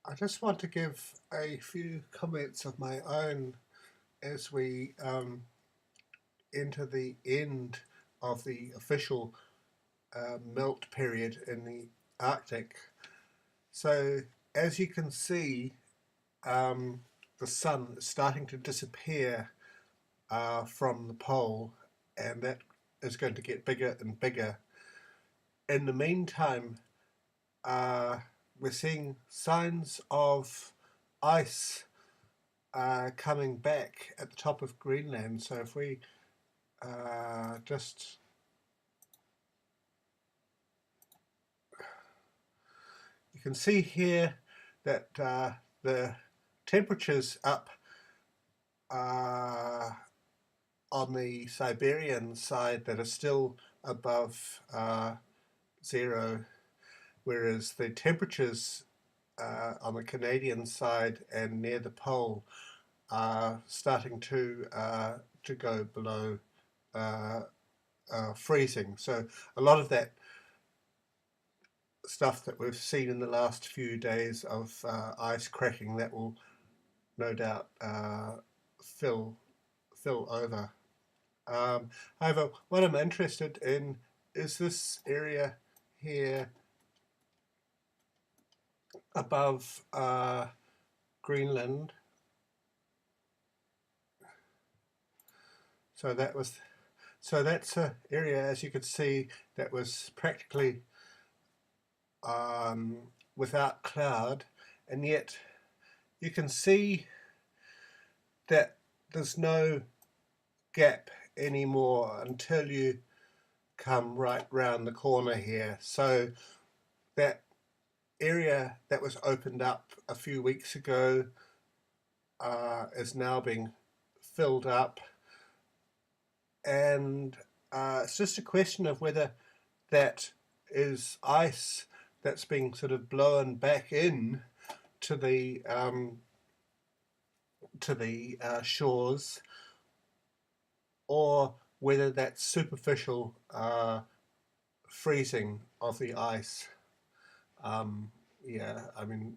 I just want to give a few comments of my own as we enter the end of the official melt period in the Arctic. So, as you can see, the sun is starting to disappear from the pole, and that is going to get bigger and bigger. In the meantime, uh, we're seeing signs of ice coming back at the top of Greenland. So if we just you can see here that the temperatures up uh, on the Siberian side that are still above zero, whereas the temperatures on the Canadian side and near the pole are starting to go below uh, freezing. So a lot of that stuff that we've seen in the last few days of ice cracking, that will no doubt fill over. However, what I'm interested in is this area here above Greenland. So that's an area, as you could see, that was practically um, without cloud, and yet you can see that there's no gap anymore until you come right round the corner here. So that area that was opened up a few weeks ago is now being filled up, and it's just a question of whether that is ice that's being sort of blown back in to the shores, or whether that's superficial freezing of the ice. Um, yeah, I mean,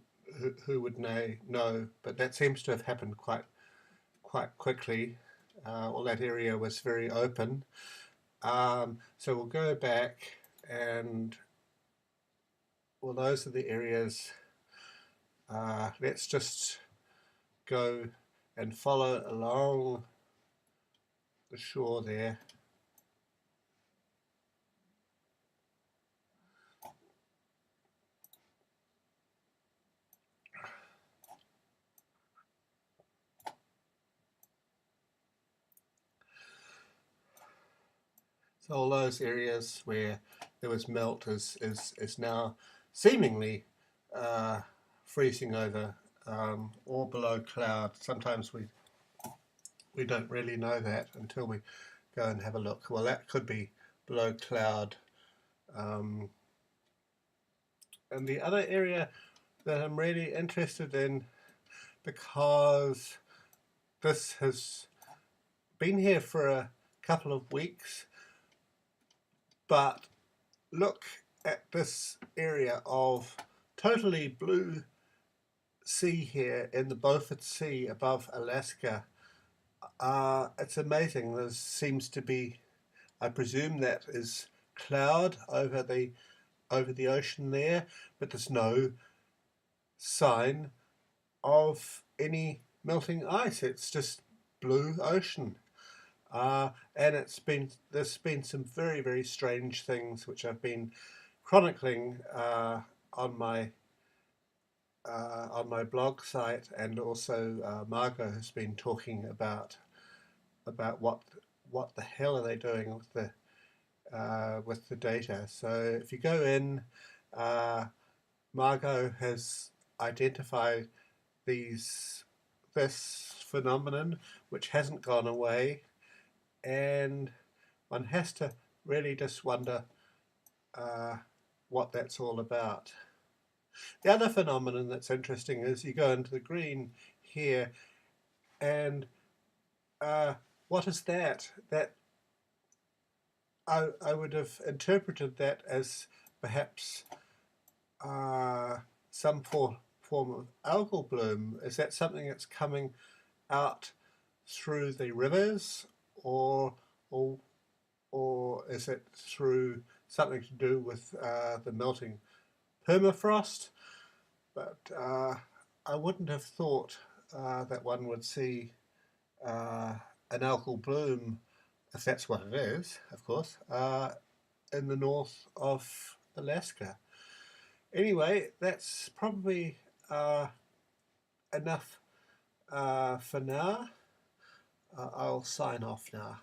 who would know? But that seems to have happened quite quickly. All that area was very open. So we'll go back, and well, those are the areas. Let's just go and follow along the shore there. So all those areas where there was melt is now seemingly uh, freezing over or below cloud. Sometimes we don't really know that until we go and have a look. Well, that could be below cloud. Um, and the other area that I'm really interested in, because this has been here for a couple of weeks, but look at this area of totally blue sea here in the Beaufort Sea above Alaska. It's amazing. There seems to be, I presume that is cloud over the ocean there, but there's no sign of any melting ice. It's just blue ocean. And there's been some very strange things which I've been chronicling on my blog site, and also Margot has been talking about what the hell are they doing with the data. So if you go in, uh, Margot has identified this phenomenon which hasn't gone away, and one has to really just wonder uh, what that's all about. The other phenomenon that's interesting is you go into the green here, and uh, what is that? I would have interpreted that as perhaps uh, some form of algal bloom? Is that something that's coming out through the rivers, or or or is it through something to do with the melting permafrost? But I wouldn't have thought that one would see an algal bloom, if that's what it is, of course, in the north of Alaska. Anyway, that's probably enough for now. I'll sign off now.